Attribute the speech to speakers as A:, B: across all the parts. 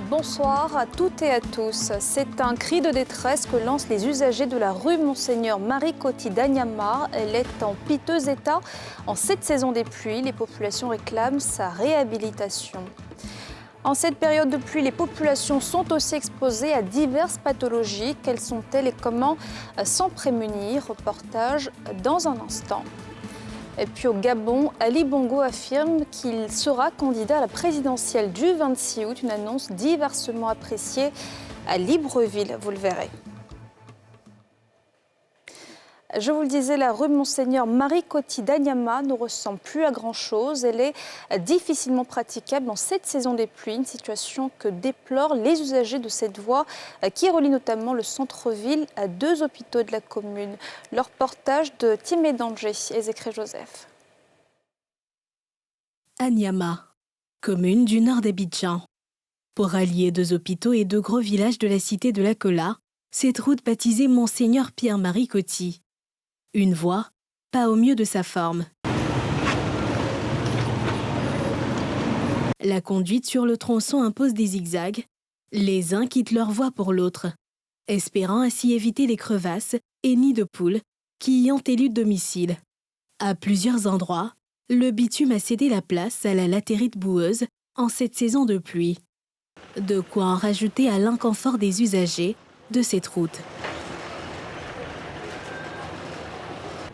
A: Bonsoir à toutes et à tous. C'est un cri de détresse que lancent les usagers de la rue Monseigneur Marie Coty d'Anyama. Elle est en piteux état. En cette saison des pluies, les populations réclament sa réhabilitation. En cette période de pluie, les populations sont aussi exposées à diverses pathologies. Quelles sont-elles et comment s'en prémunir? Reportage dans un instant. Et puis au Gabon, Ali Bongo affirme qu'il sera candidat à la présidentielle du 26 août, une annonce diversement appréciée à Libreville, vous le verrez. Je vous le disais, la rue Monseigneur Marie Coty d'Anyama ne ressemble plus à grand-chose. Elle est difficilement praticable en cette saison des pluies, une situation que déplorent les usagers de cette voie qui relie notamment le centre-ville à deux hôpitaux de la commune. Le reportage de Timé Danger et Zécré Joseph.
B: Anyama, commune du nord d'Abidjan. Pour allier deux hôpitaux et deux gros villages de la cité de l'Akola, cette route baptisée Monseigneur Pierre-Marie Coty. Une voie, pas au mieux de sa forme. La conduite sur le tronçon impose des zigzags. Les uns quittent leur voie pour l'autre, espérant ainsi éviter les crevasses et nids de poules qui y ont élu domicile. À plusieurs endroits, le bitume a cédé la place à la latérite boueuse en cette saison de pluie. De quoi en rajouter à l'inconfort des usagers de cette route.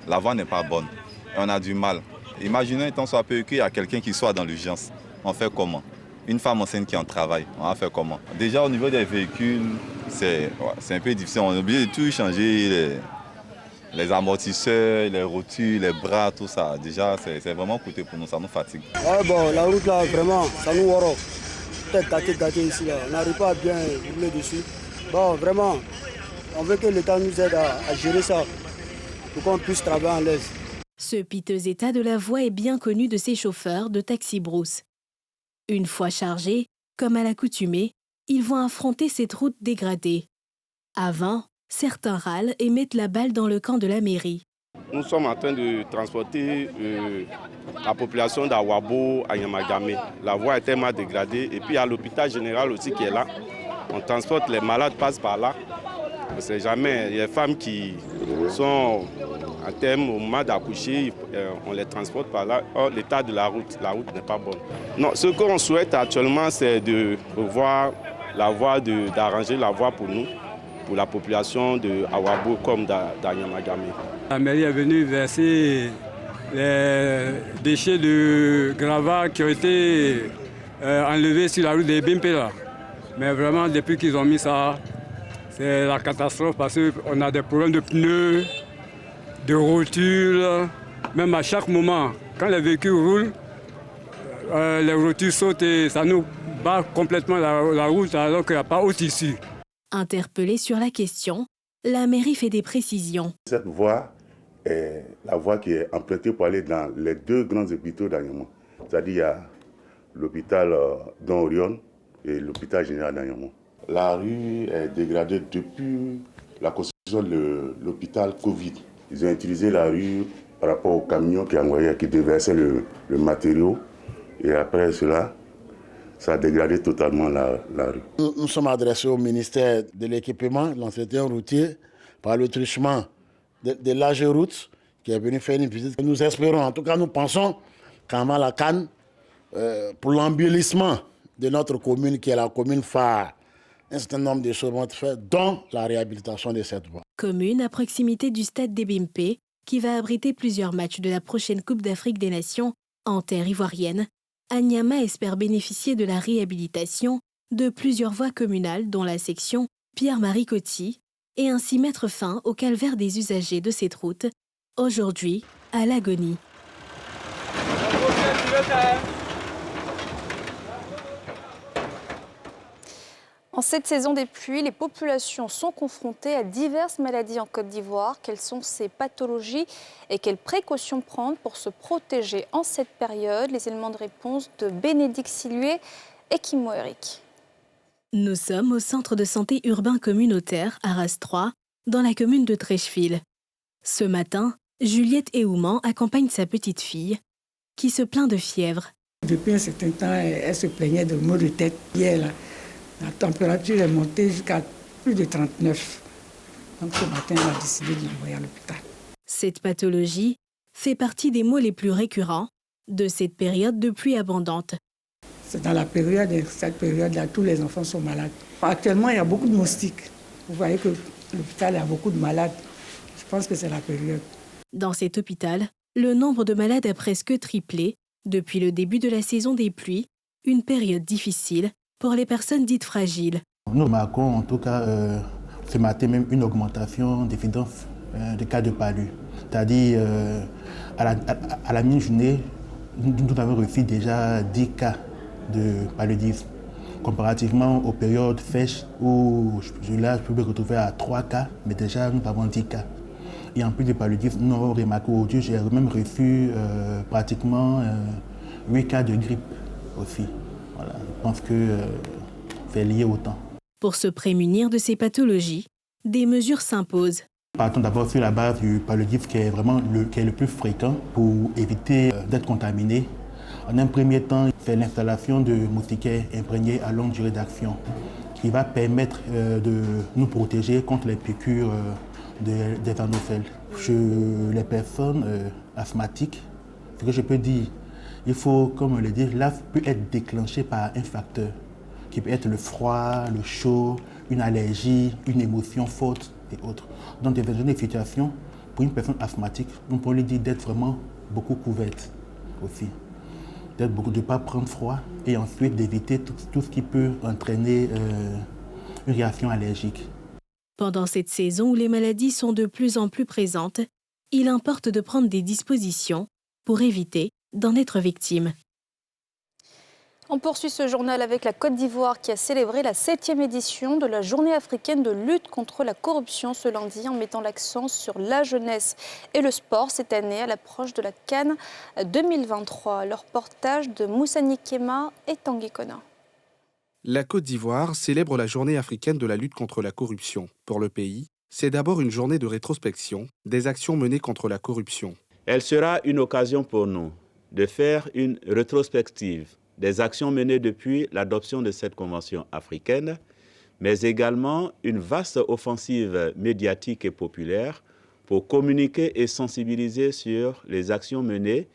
C: La voie n'est pas bonne et on a du mal. Imaginez tant soit peu qu'il y a quelqu'un qui soit dans l'urgence. On fait comment? Une femme enceinte qui en travaille, on va faire comment? Déjà au niveau des véhicules, c'est un peu difficile. On est obligé de tout changer, les amortisseurs, les rotures, les bras, tout ça. Déjà, c'est vraiment coûteux pour nous, ça nous fatigue.
D: Ouais, bon, la route là, vraiment, ça nous worok. Peut-être gâté ici, là. On n'arrive pas à bien rouler dessus. Bon, vraiment, on veut que l'État nous aide à gérer ça, pour qu'on puisse travailler en l'aise.
B: Ce piteux état de la voie est bien connu de ces chauffeurs de taxi-brousse. Une fois chargés, comme à l'accoutumée, ils vont affronter cette route dégradée. Avant, certains râlent et mettent la balle dans le camp de la mairie.
E: Nous sommes en train de transporter la population d'Awabo à Nyamagame. La voie est tellement dégradée et puis il y a l'hôpital général aussi qui est là. On transporte, les malades passent par là. On ne sait jamais, il y a des femmes qui sont à terme au moment d'accoucher, on les transporte par là. Or, l'état de la route n'est pas bonne. Non, ce qu'on souhaite actuellement, c'est de revoir la voie, d'arranger la voie pour nous, pour la population de Awabo comme d'Anyamagame.
F: La mairie est venue verser les déchets de gravats qui ont été enlevés sur la route des Bimpé. Mais vraiment, depuis qu'ils ont mis ça, c'est la catastrophe parce qu'on a des problèmes de pneus, de rotures. Même à chaque moment, quand les véhicules roulent, les rotures sautent et ça nous bat complètement la route alors qu'il n'y a pas autre issue.
B: Interpellée sur la question, la mairie fait des précisions.
G: Cette voie est la voie qui est empruntée pour aller dans les deux grands hôpitaux d'Anyama. C'est-à-dire il y a l'hôpital Don Orion et l'hôpital général d'Anyama. La rue est dégradée depuis la construction de l'hôpital Covid. Ils ont utilisé la rue par rapport au camion qui déversait le matériau. Et après cela, ça a dégradé totalement la rue.
D: Nous sommes adressés au ministère de l'équipement, de l'entretien routier, par le truchement de l'AG Route qui est venu faire une visite. Nous espérons, en tout cas nous pensons qu'en Malacan, pour l'embellissement de notre commune, qui est la commune phare, un certain nombre de choses vont être faites, dont la réhabilitation de cette voie.
B: Commune à proximité du stade des Bimpé, qui va abriter plusieurs matchs de la prochaine Coupe d'Afrique des Nations en terre ivoirienne, Anyama espère bénéficier de la réhabilitation de plusieurs voies communales, dont la section Pierre-Marie Coty, et ainsi mettre fin au calvaire des usagers de cette route, aujourd'hui à l'agonie.
A: En cette saison des pluies, les populations sont confrontées à diverses maladies en Côte d'Ivoire. Quelles sont ces pathologies et quelles précautions prendre pour se protéger en cette période? Les éléments de réponse de Bénédicte Silué et Kimo Eric.
B: Nous sommes au centre de santé urbain communautaire, Arras 3, dans la commune de Trècheville. Ce matin, Juliette Eouman accompagne sa petite fille, qui se plaint de fièvre.
H: Depuis un certain temps, elle se plaignait de maux de tête. Hier, là, La température est montée jusqu'à plus de 39. Donc ce matin, on a décidé de l'envoyer à l'hôpital.
B: Cette pathologie fait partie des maux les plus récurrents de cette période de pluie abondante.
H: C'est dans cette période-là, tous les enfants sont malades. Actuellement, il y a beaucoup de moustiques. Vous voyez que l'hôpital a beaucoup de malades. Je pense que c'est la période.
B: Dans cet hôpital, le nombre de malades a presque triplé depuis le début de la saison des pluies, une période difficile pour les personnes dites fragiles.
I: Nous remarquons en tout cas ce matin même une augmentation d'évidence des cas de palu. C'est-à-dire à la mi-journée, nous avons reçu déjà 10 cas de paludisme. Comparativement aux périodes sèches où je peux me retrouver à 3 cas, mais déjà nous avons 10 cas. Et en plus du paludisme, nous avons remarqué aujourd'hui, j'ai même reçu pratiquement 8 cas de grippe aussi. Voilà, je pense que c'est lié au temps.
B: Pour se prémunir de ces pathologies, des mesures s'imposent.
I: Partons d'abord sur la base du paludisme qui est vraiment le plus fréquent pour éviter d'être contaminé. En un premier temps, c'est l'installation de moustiquaires imprégnés à longue durée d'action qui va permettre de nous protéger contre les piqûres des anophèles. Chez les personnes asthmatiques, ce que je peux dire, il faut, comme on le dit, l'asthme peut être déclenché par un facteur qui peut être le froid, le chaud, une allergie, une émotion forte et autres. Dans des situations, pour une personne asthmatique, on peut lui dire d'être vraiment beaucoup couverte aussi. De ne pas prendre froid et ensuite d'éviter tout ce qui peut entraîner une réaction allergique.
B: Pendant cette saison où les maladies sont de plus en plus présentes, il importe de prendre des dispositions pour éviter d'en être victime.
A: On poursuit ce journal avec la Côte d'Ivoire qui a célébré la 7e édition de la Journée africaine de lutte contre la corruption ce lundi en mettant l'accent sur la jeunesse et le sport cette année à l'approche de la CAN 2023. Le reportage de Moussani Kema et Tanguy Kona.
J: La Côte d'Ivoire célèbre la Journée africaine de la lutte contre la corruption. Pour le pays, c'est d'abord une journée de rétrospection des actions menées contre la corruption.
K: Elle sera une occasion pour nous de faire une rétrospective des actions menées depuis l'adoption de cette convention africaine, mais également une vaste offensive médiatique et populaire pour communiquer et sensibiliser sur les actions menées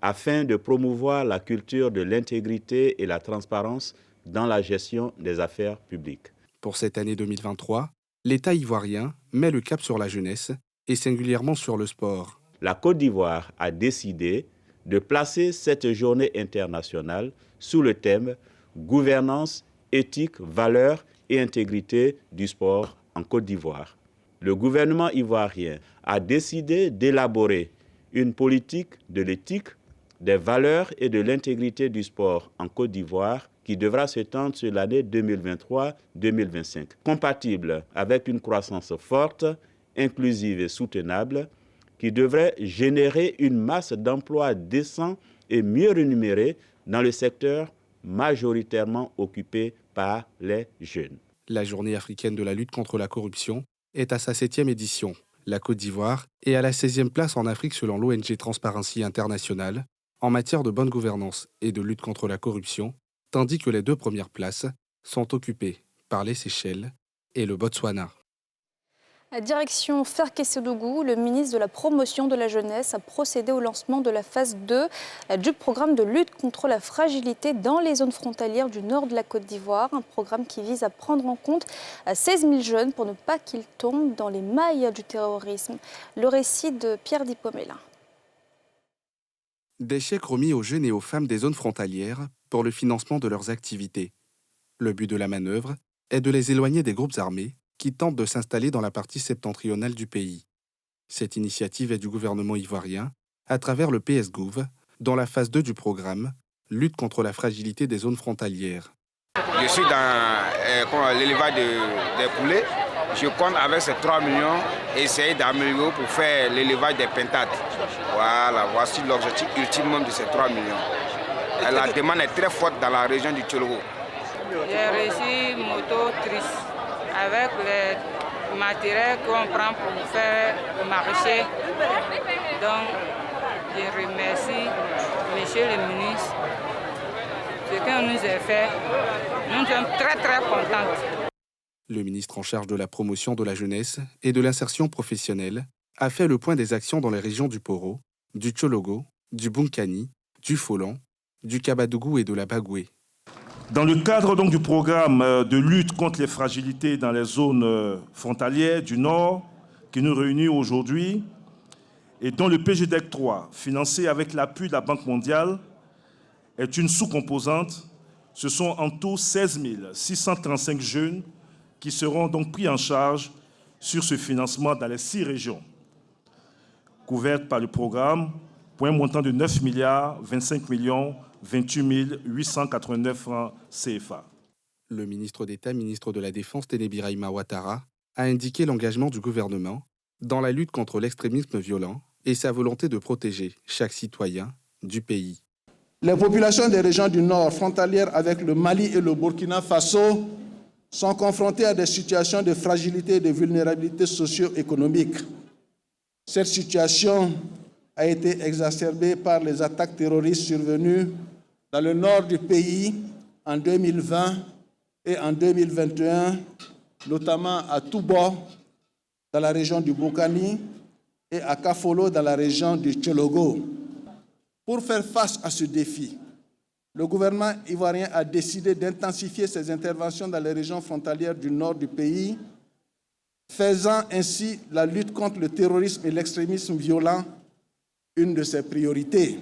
K: afin de promouvoir la culture de l'intégrité et la transparence dans la gestion des affaires publiques.
J: Pour cette année 2023, l'État ivoirien met le cap sur la jeunesse et singulièrement sur le sport.
K: La Côte d'Ivoire a décidé de placer cette journée internationale sous le thème « Gouvernance, éthique, valeurs et intégrité du sport en Côte d'Ivoire ». Le gouvernement ivoirien a décidé d'élaborer une politique de l'éthique, des valeurs et de l'intégrité du sport en Côte d'Ivoire qui devra s'étendre sur l'année 2023-2025, compatible avec une croissance forte, inclusive et soutenable, qui devrait générer une masse d'emplois décents et mieux rémunérés dans le secteur majoritairement occupé par les jeunes.
J: La Journée africaine de la lutte contre la corruption est à sa 7e édition. La Côte d'Ivoire est à la 16e place en Afrique selon l'ONG Transparency International en matière de bonne gouvernance et de lutte contre la corruption, tandis que les 2 premières places sont occupées par les Seychelles et le Botswana.
A: Direction Ferkessédougou, le ministre de la Promotion de la Jeunesse a procédé au lancement de la phase 2 du programme de lutte contre la fragilité dans les zones frontalières du nord de la Côte d'Ivoire. Un programme qui vise à prendre en compte 16 000 jeunes pour ne pas qu'ils tombent dans les mailles du terrorisme. Le récit de Pierre Dipomela.
J: Des chèques remis aux jeunes et aux femmes des zones frontalières pour le financement de leurs activités. Le but de la manœuvre est de les éloigner des groupes armés qui tentent de s'installer dans la partie septentrionale du pays. Cette initiative est du gouvernement ivoirien à travers le PS-Gouv dans la phase 2 du programme « Lutte contre la fragilité des zones frontalières ».
L: Je suis dans l'élevage des poulets. Je compte avec ces 3 millions essayer d'améliorer pour faire l'élevage des pentades. Voilà, voici l'objectif ultime de ces 3 millions. Et la demande est très forte dans la région du Tchologo.
M: J'ai reçu une moto triste avec les matériels qu'on prend pour faire marcher. Donc, je remercie Monsieur le ministre ce qu'on nous a fait. Nous sommes très très contentes.
J: Le ministre en charge de la promotion de la jeunesse et de l'insertion professionnelle a fait le point des actions dans les régions du Poro, du Tchologo, du Bunkani, du Folan, du Kabadougou et de la Bagoué.
N: Dans le cadre donc du programme de lutte contre les fragilités dans les zones frontalières du Nord, qui nous réunit aujourd'hui, et dont le PGDEC 3, financé avec l'appui de la Banque mondiale, est une sous-composante, ce sont en tout 16 635 jeunes qui seront donc pris en charge sur ce financement dans les 6 régions, couvertes par le programme pour un montant de 9 25 28 889 francs CFA.
J: Le ministre d'État, ministre de la Défense, Ténébiraïma Ouattara, a indiqué l'engagement du gouvernement dans la lutte contre l'extrémisme violent et sa volonté de protéger chaque citoyen du pays.
O: Les populations des régions du Nord frontalières avec le Mali et le Burkina Faso sont confrontées à des situations de fragilité et de vulnérabilité socio-économique. Cette situation a été exacerbée par les attaques terroristes survenues dans le nord du pays en 2020 et en 2021, notamment à Touba, dans la région du Bokani, et à Kafolo, dans la région du Tchologo. Pour faire face à ce défi, le gouvernement ivoirien a décidé d'intensifier ses interventions dans les régions frontalières du nord du pays, faisant ainsi la lutte contre le terrorisme et l'extrémisme violent une de ses priorités.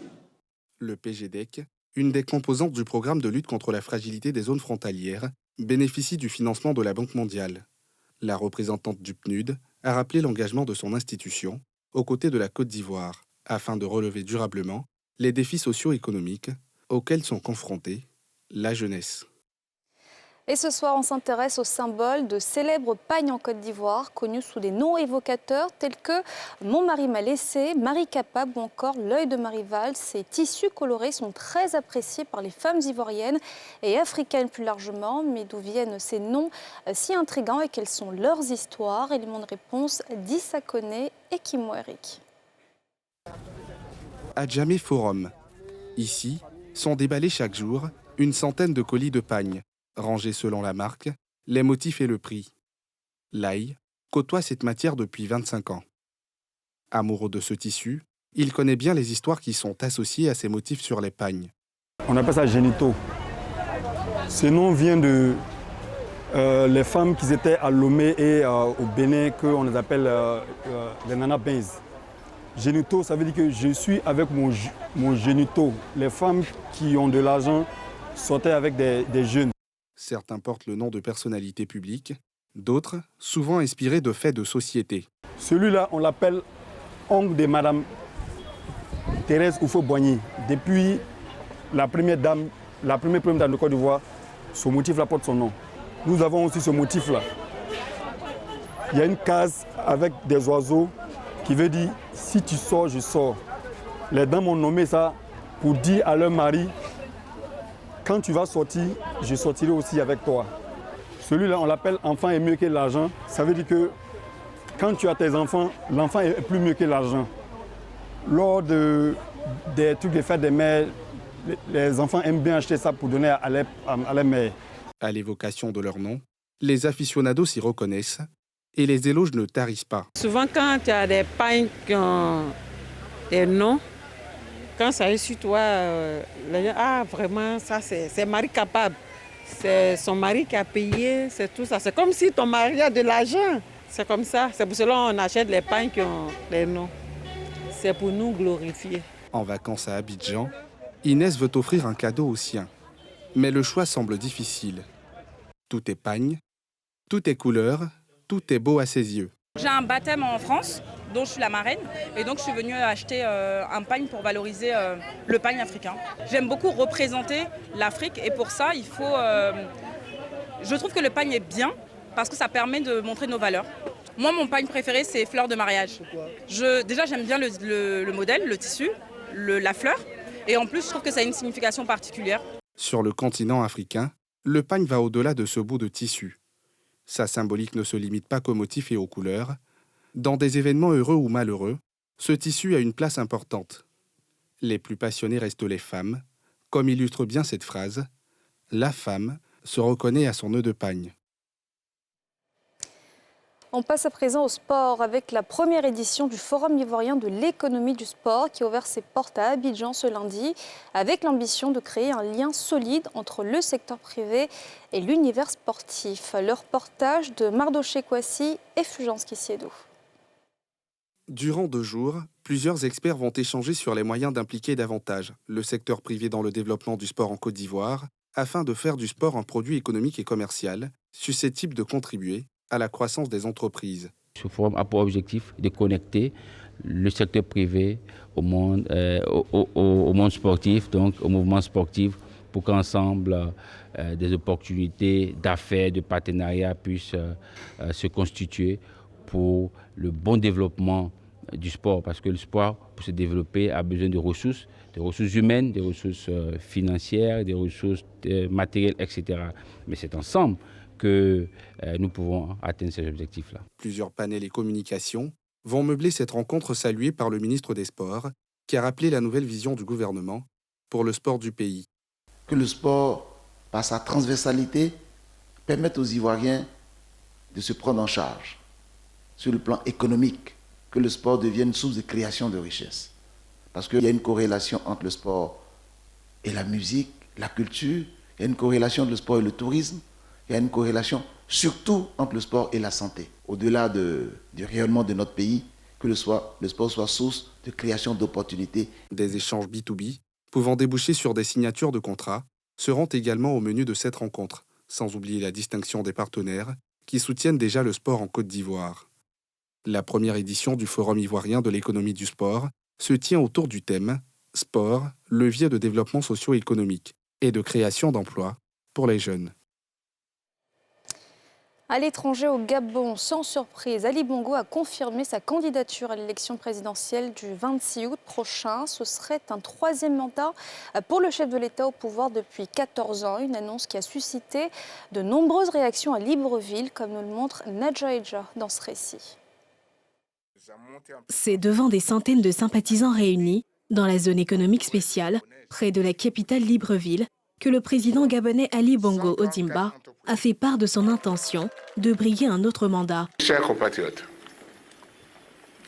J: Le PGDEC, une des composantes du programme de lutte contre la fragilité des zones frontalières, bénéficie du financement de la Banque mondiale. La représentante du PNUD a rappelé l'engagement de son institution aux côtés de la Côte d'Ivoire, afin de relever durablement les défis socio-économiques auxquels sont confrontés la jeunesse.
A: Et ce soir, on s'intéresse au symbole de célèbres pagnes en Côte d'Ivoire, connus sous des noms évocateurs tels que Mon mari m'a laissé, Marie capable ou encore l'œil de Marival. Ces tissus colorés sont très appréciés par les femmes ivoiriennes et africaines plus largement. Mais d'où viennent ces noms si intrigants et quelles sont leurs histoires? Élément de réponse d'Issa Koné et Kimo Eric.
J: À Djamé Forum. Ici, sont déballés chaque jour une centaine de colis de pagnes, rangés selon la marque, les motifs et le prix. L'ail côtoie cette matière depuis 25 ans. Amoureux de ce tissu, il connaît bien les histoires qui sont associées à ces motifs sur les pagnes.
P: On appelle ça génitaux. Ce nom vient de les femmes qui étaient à Lomé et au Bénin, qu'on les appelle les Nana Benz. Génitaux, ça veut dire que je suis avec mon génito. Les femmes qui ont de l'argent sortaient avec des jeunes.
J: Certains portent le nom de personnalités publiques, d'autres souvent inspirés de faits de société.
P: Celui-là, on l'appelle oncle de Madame Thérèse Oufo-Boigny. Depuis la première dame de Côte d'Ivoire, ce motif-là porte son nom. Nous avons aussi ce motif-là. Il y a une case avec des oiseaux qui veut dire « si tu sors, je sors ». Les dames ont nommé ça pour dire à leur mari « quand tu vas sortir, je sortirai aussi avec toi ». Celui-là, on l'appelle « enfant est mieux que l'argent ». Ça veut dire que quand tu as tes enfants, l'enfant est plus mieux que l'argent. Lors des trucs de fête des mères, les enfants aiment bien acheter ça pour donner à leur mère.
J: À l'évocation de leur nom, les aficionados s'y reconnaissent et les éloges ne tarissent pas.
Q: Souvent, quand tu as des pagnes qui ont des noms, quand ça est sur toi, les gens, ah vraiment, ça c'est Marie capable. C'est son mari qui a payé, c'est tout ça. C'est comme si ton mari a de l'argent. C'est comme ça. C'est pour cela qu'on achète les pagnes qui ont les noms. C'est pour nous glorifier.
J: En vacances à Abidjan, Inès veut offrir un cadeau aux siens. Mais le choix semble difficile. Tout est pagne, tout est couleur, tout est beau à ses yeux.
R: J'ai un baptême en France, dont je suis la marraine. Et donc je suis venue acheter un pagne pour valoriser le pagne africain. J'aime beaucoup représenter l'Afrique et pour ça, il faut... je trouve que le pagne est bien parce que ça permet de montrer nos valeurs. Moi, mon pagne préféré, c'est fleur de mariage. Déjà, j'aime bien le modèle, le tissu, la fleur. Et en plus, je trouve que ça a une signification particulière.
J: Sur le continent africain, le pagne va au-delà de ce bout de tissu. Sa symbolique ne se limite pas qu'aux motifs et aux couleurs. Dans des événements heureux ou malheureux, ce tissu a une place importante. Les plus passionnés restent les femmes, comme illustre bien cette phrase la femme, se reconnaît à son nœud de pagne.
A: On passe à présent au sport avec la première édition du Forum ivoirien de l'économie du sport qui a ouvert ses portes à Abidjan ce lundi avec l'ambition de créer un lien solide entre le secteur privé et l'univers sportif. Le reportage de Mardoché Kouassi et Fulgence Kissiedo.
J: Durant 2 jours, plusieurs experts vont échanger sur les moyens d'impliquer davantage le secteur privé dans le développement du sport en Côte d'Ivoire afin de faire du sport un produit économique et commercial susceptible de contribuer à la croissance des entreprises.
S: Ce forum a pour objectif de connecter le secteur privé au monde sportif, donc au mouvement sportif, pour qu'ensemble des opportunités d'affaires, de partenariat puissent se constituer pour le bon développement du sport. Parce que le sport, pour se développer, a besoin de ressources humaines, des ressources financières, des ressources matérielles, etc. Mais c'est ensemble que nous pouvons atteindre ces objectifs-là.
J: Plusieurs panels et communications vont meubler cette rencontre saluée par le ministre des Sports, qui a rappelé la nouvelle vision du gouvernement pour le sport du pays.
T: Que le sport, par sa transversalité, permette aux Ivoiriens de se prendre en charge sur le plan économique, que le sport devienne source de création de richesses. Parce qu'il y a une corrélation entre le sport et la musique, la culture, il y a une corrélation entre le sport et le tourisme, il y a une corrélation surtout entre le sport et la santé. Au-delà du rayonnement de notre pays, que le sport soit source de création d'opportunités.
J: Des échanges B2B, pouvant déboucher sur des signatures de contrats, seront également au menu de cette rencontre, sans oublier la distinction des partenaires qui soutiennent déjà le sport en Côte d'Ivoire. La première édition du Forum ivoirien de l'économie du sport se tient autour du thème « Sport, levier de développement socio-économique et de création d'emplois pour les jeunes ».
A: À l'étranger, au Gabon, sans surprise, Ali Bongo a confirmé sa candidature à l'élection présidentielle du 26 août prochain. Ce serait un 3e mandat pour le chef de l'État au pouvoir depuis 14 ans. Une annonce qui a suscité de nombreuses réactions à Libreville, comme nous le montre Nadja Eja dans ce récit.
B: C'est devant des centaines de sympathisants réunis dans la zone économique spéciale, près de la capitale Libreville, que le président gabonais Ali Bongo Ondimba a fait part de son intention de briguer un autre mandat.
U: Chers compatriotes,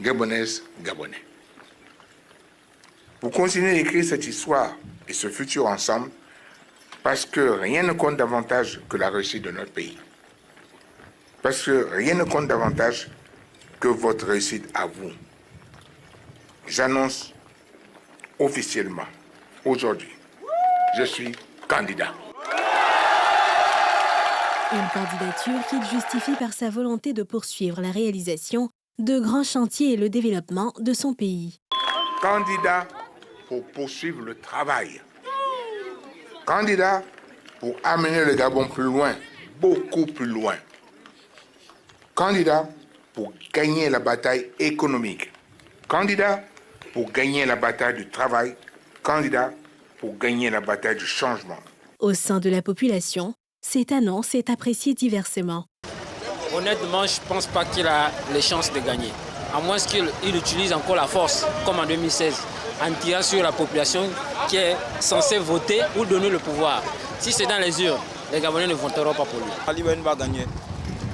U: Gabonaises, Gabonais, vous continuez à écrire cette histoire et ce futur ensemble parce que rien ne compte davantage que la réussite de notre pays. Parce que rien ne compte davantage que votre réussite à vous. J'annonce officiellement, aujourd'hui, je suis candidat.
B: Une candidature qu'il justifie par sa volonté de poursuivre la réalisation de grands chantiers et le développement de son pays.
U: Candidat pour poursuivre le travail. Candidat pour amener le Gabon plus loin, beaucoup plus loin. Candidat pour gagner la bataille économique. Candidat pour gagner la bataille du travail. Candidat pour gagner la bataille du changement.
B: Au sein de la population, cette annonce est appréciée diversement.
V: Honnêtement, je ne pense pas qu'il a les chances de gagner. À moins qu'il utilise encore la force, comme en 2016, en tirant sur la population qui est censée voter ou donner le pouvoir. Si c'est dans les urnes, les Gabonais ne voteront pas pour lui.
W: Ali Ben va gagner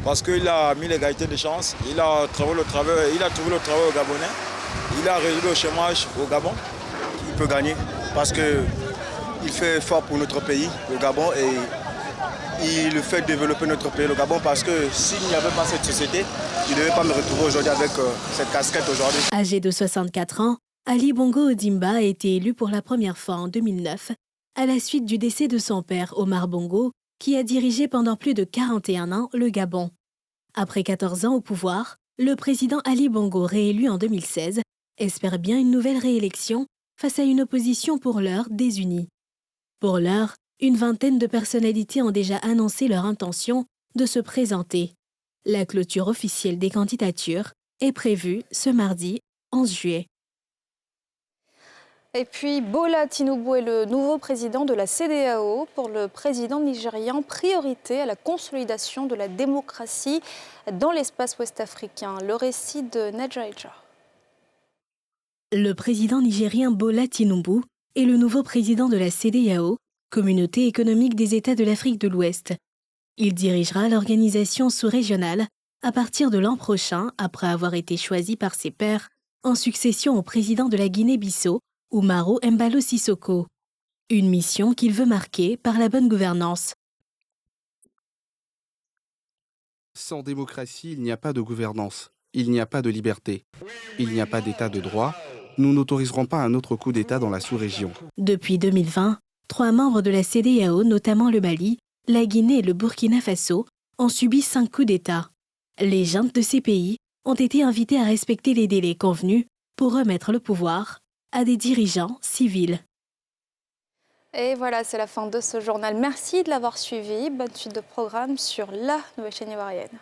W: parce qu'il a mis l'égalité de chance, il a trouvé le travail au Gabonais, il a résolu le chômage au Gabon. Il peut gagner parce qu'il fait fort pour notre pays, le Gabon, et il fait développer notre pays, le Gabon, parce que s'il n'y avait pas cette société, il ne devait pas me retrouver aujourd'hui avec cette casquette aujourd'hui.
B: Âgé de 64 ans, Ali Bongo Ondimba a été élu pour la première fois en 2009 à la suite du décès de son père Omar Bongo, qui a dirigé pendant plus de 41 ans le Gabon. Après 14 ans au pouvoir, le président Ali Bongo, réélu en 2016, espère bien une nouvelle réélection face à une opposition pour l'heure désunie. Pour l'heure, une vingtaine de personnalités ont déjà annoncé leur intention de se présenter. La clôture officielle des candidatures est prévue ce mardi 11 juillet.
A: Et puis, Bola Tinubu est le nouveau président de la CEDEAO. Pour le président nigérian, priorité à la consolidation de la démocratie dans l'espace ouest-africain. Le récit de Nadja Eja.
B: Le président nigérien Bola Tinubu est le nouveau président de la CEDEAO Communauté économique des États de l'Afrique de l'Ouest. Il dirigera l'organisation sous-régionale à partir de l'an prochain, après avoir été choisi par ses pairs en succession au président de la Guinée-Bissau, Umaro Embalo Sissoko. Une mission qu'il veut marquer par la bonne gouvernance.
J: Sans démocratie, il n'y a pas de gouvernance, il n'y a pas de liberté, il n'y a pas d'état de droit. Nous n'autoriserons pas un autre coup d'État dans la sous-région.
B: Depuis 2020, 3 membres de la CEDEAO, notamment le Mali, la Guinée et le Burkina Faso, ont subi 5 coups d'État. Les juntes de ces pays ont été invités à respecter les délais convenus pour remettre le pouvoir à des dirigeants civils.
A: Et voilà, c'est la fin de ce journal. Merci de l'avoir suivi. Bonne suite de programme sur la nouvelle chaîne ivoirienne.